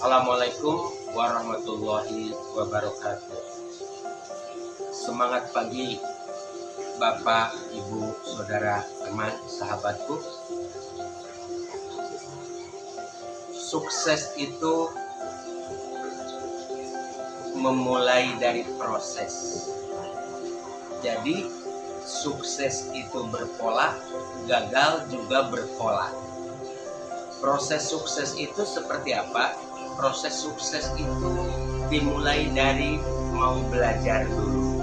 Assalamualaikum warahmatullahi wabarakatuh. Semangat pagi Bapak, Ibu, Saudara, teman, sahabatku. Sukses itu memulai dari proses. Jadi sukses itu berpola, gagal juga berpola. Proses sukses itu seperti apa? Proses sukses itu dimulai dari mau belajar dulu,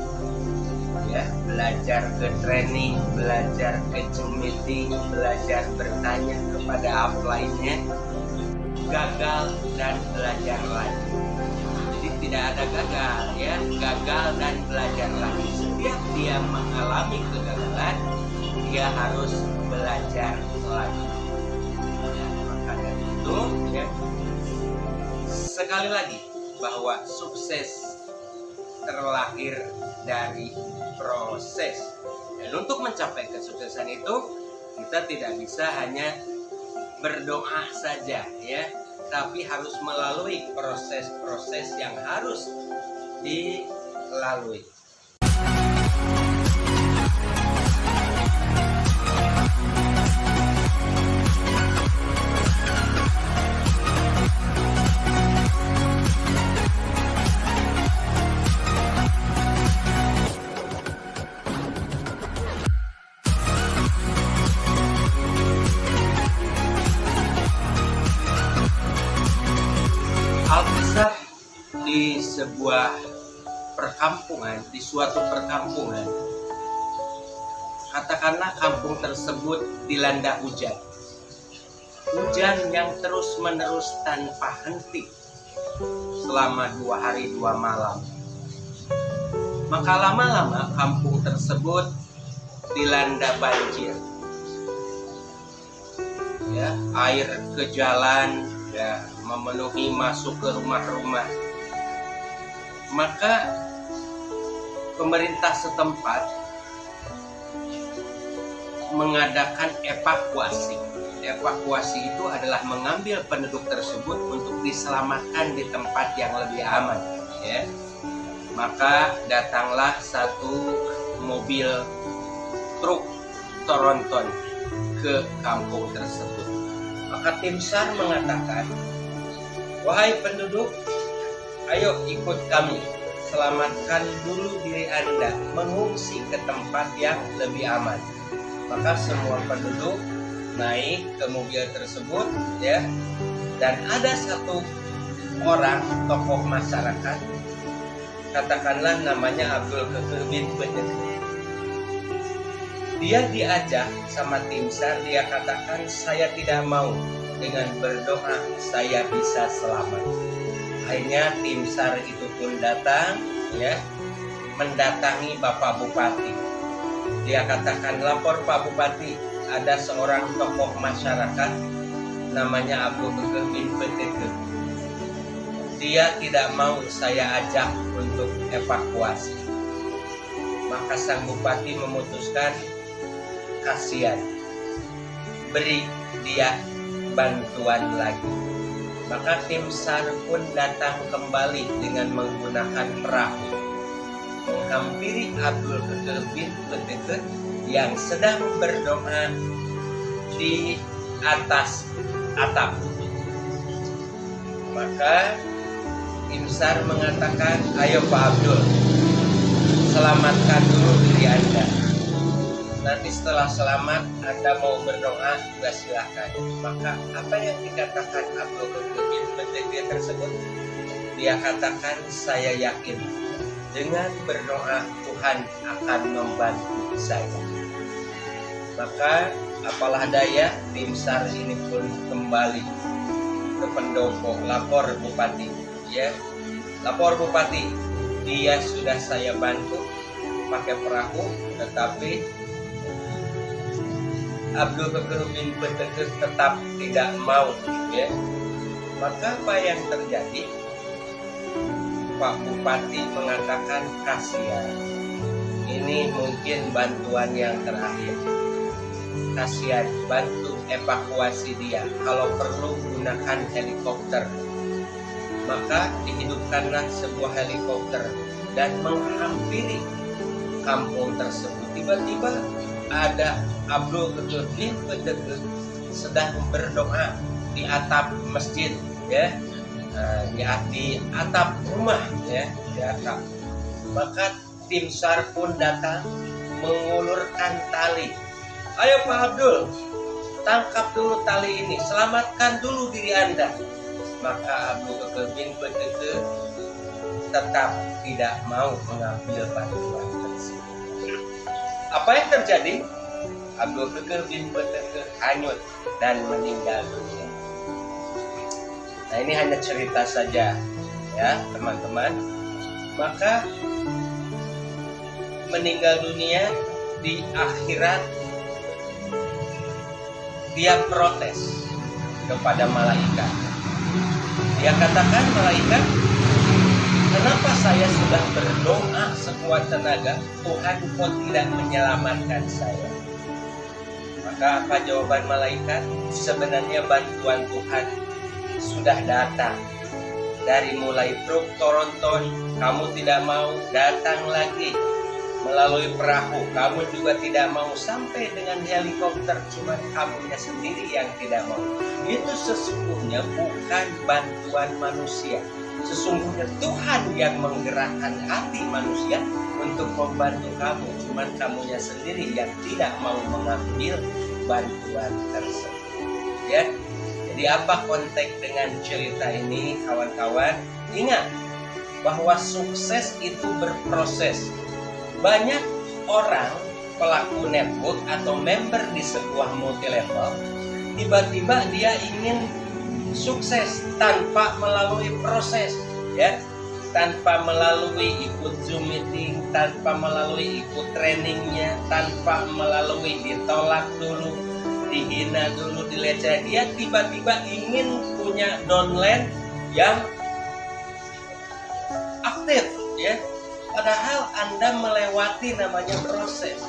ya, belajar ke training, belajar ke Zoom meeting, belajar bertanya kepada upline-nya, gagal dan belajar lagi. Jadi tidak ada gagal, ya, gagal dan belajar lagi. Setiap dia mengalami kegagalan, dia harus belajar lagi. Ya, maka dari itu, ya, sekali lagi bahwa sukses terlahir dari proses. Dan untuk mencapai kesuksesan itu kita tidak bisa hanya berdoa saja, ya, tapi harus melalui proses-proses yang harus dilalui. Alkisah di sebuah perkampungan, di suatu perkampungan, katakanlah kampung tersebut dilanda hujan. Hujan yang terus-menerus tanpa henti selama 2 hari 2 malam. Maka lama-lama kampung tersebut dilanda banjir. Ya, air ke jalan, ya, memenuhi masuk ke rumah-rumah. Maka pemerintah setempat mengadakan evakuasi. Evakuasi itu adalah mengambil penduduk tersebut untuk diselamatkan di tempat yang lebih aman, ya. Maka datanglah satu mobil truk tronton ke kampung tersebut. Maka tim SAR mengatakan, "Wahai penduduk, ayo ikut kami, selamatkan dulu diri Anda, mengungsi ke tempat yang lebih aman." Maka semua penduduk naik ke mobil tersebut, ya, dan ada satu orang tokoh masyarakat, katakanlah namanya Abdul Qadir bin Bedr. Dia diajak sama tim SAR, dia katakan, "Saya tidak mau dengan berdoa saya bisa selamat." Akhirnya tim SAR itu pun datang, ya, mendatangi Bapak Bupati. Dia katakan, "Lapor Pak Bupati, ada seorang tokoh masyarakat namanya Abdul Qadir bin Bedr. Dia tidak mau saya ajak untuk evakuasi." Maka sang bupati memutuskan, kasihan, beri dia bantuan lagi. Maka tim SAR pun datang kembali dengan menggunakan perahu, menghampiri Abdul Qadir bin Bedr yang sedang berdoa di atas atap. Maka tim SAR mengatakan, "Ayo Pak Abdul, selamatkan dulu diri Anda. Nanti setelah selamat Anda mau berdoa juga silahkan." Maka apa yang dikatakan Abdul Qadir bin Bedr tersebut? Dia katakan, "Saya yakin dengan berdoa Tuhan akan membantu saya." Maka apalah daya, tim SAR ini pun kembali ke pendopo, lapor Bupati, ya, lapor Bupati, dia sudah saya bantu pakai perahu, tetapi Abdul Qadir bin Bedr tetap tidak mau, ya. Maka apa yang terjadi? Pak Bupati mengatakan, kasihan, ini mungkin bantuan yang terakhir. Kasihan, bantu evakuasi dia. Kalau perlu gunakan helikopter. Maka dihidupkanlah sebuah helikopter dan menghampiri kampung tersebut. Tiba-tiba ada Abdul bin Bedege sedang berdoa di atap masjid, ya, di atap rumah, ya, di atap. Maka tim SAR pun datang mengulurkan tali. Ayo Pak Abdul, tangkap dulu tali ini, selamatkan dulu diri Anda. Maka Abdul bin Bedege tetap tidak mau mengambil bantuan tersebut. Apa yang terjadi? Abdul bin Bedege hanyut dan meninggal dunia. Nah, ini hanya cerita saja, ya teman-teman. Maka meninggal dunia di akhirat, dia protes kepada malaikat. Dia katakan, malaikat, kenapa saya sudah berdoa sekuat tenaga, Tuhan kok tidak menyelamatkan saya? Maka apa jawaban malaikat? Sebenarnya bantuan Tuhan sudah datang. Dari mulai truk Toronton, kamu tidak mau datang lagi. Melalui perahu, kamu juga tidak mau, sampai dengan helikopter, cuma kamunya sendiri yang tidak mau. Itu sesungguhnya bukan bantuan manusia. Sesungguhnya Tuhan yang menggerakkan hati manusia untuk membantu kamu, cuma kamunya sendiri yang tidak mau mengambil bantuan tersebut. Ya, jadi apa konteks dengan cerita ini, kawan-kawan? Ingat bahwa sukses itu berproses. Banyak orang pelaku network atau member di sebuah multi level, tiba-tiba dia ingin sukses tanpa melalui proses, ya, tanpa melalui ikut Zoom meeting, tanpa melalui ikut trainingnya, tanpa melalui ditolak dulu, dihina dulu, dilecehkan. Dia tiba-tiba ingin punya downline yang aktif, ya. Padahal Anda melewati namanya proses.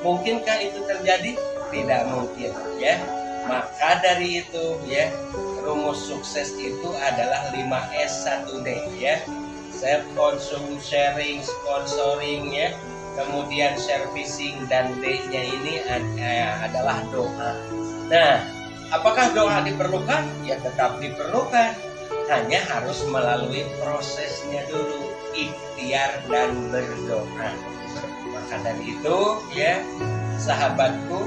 Mungkinkah itu terjadi? Tidak mungkin, ya. Maka dari itu, ya, rumus sukses itu adalah 5S 1D, ya. Self consume, sharing, sponsoring, ya. Kemudian servicing, dan D-nya ini adalah doa. Nah, apakah doa diperlukan? Ya, tetap diperlukan. Hanya harus melalui prosesnya dulu, ikhtiar dan berdoa. Maka dari itu, ya sahabatku,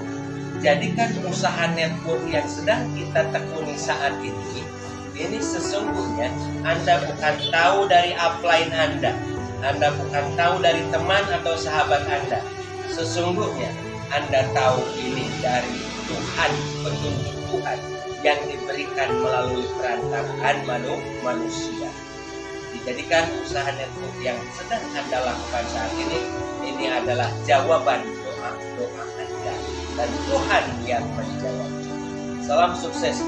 jadikan usaha network yang sedang kita tekuni saat ini sesungguhnya Anda bukan tahu dari upline Anda bukan tahu dari teman atau sahabat Anda. Sesungguhnya Anda tahu ini dari Tuhan, petunjuk Tuhan yang diberikan melalui perantaraan manusia. Dijadikan usaha network yang sedang Anda lakukan saat ini adalah jawaban doa Anda, dan Tuhan yang menjawab. Salam sukses.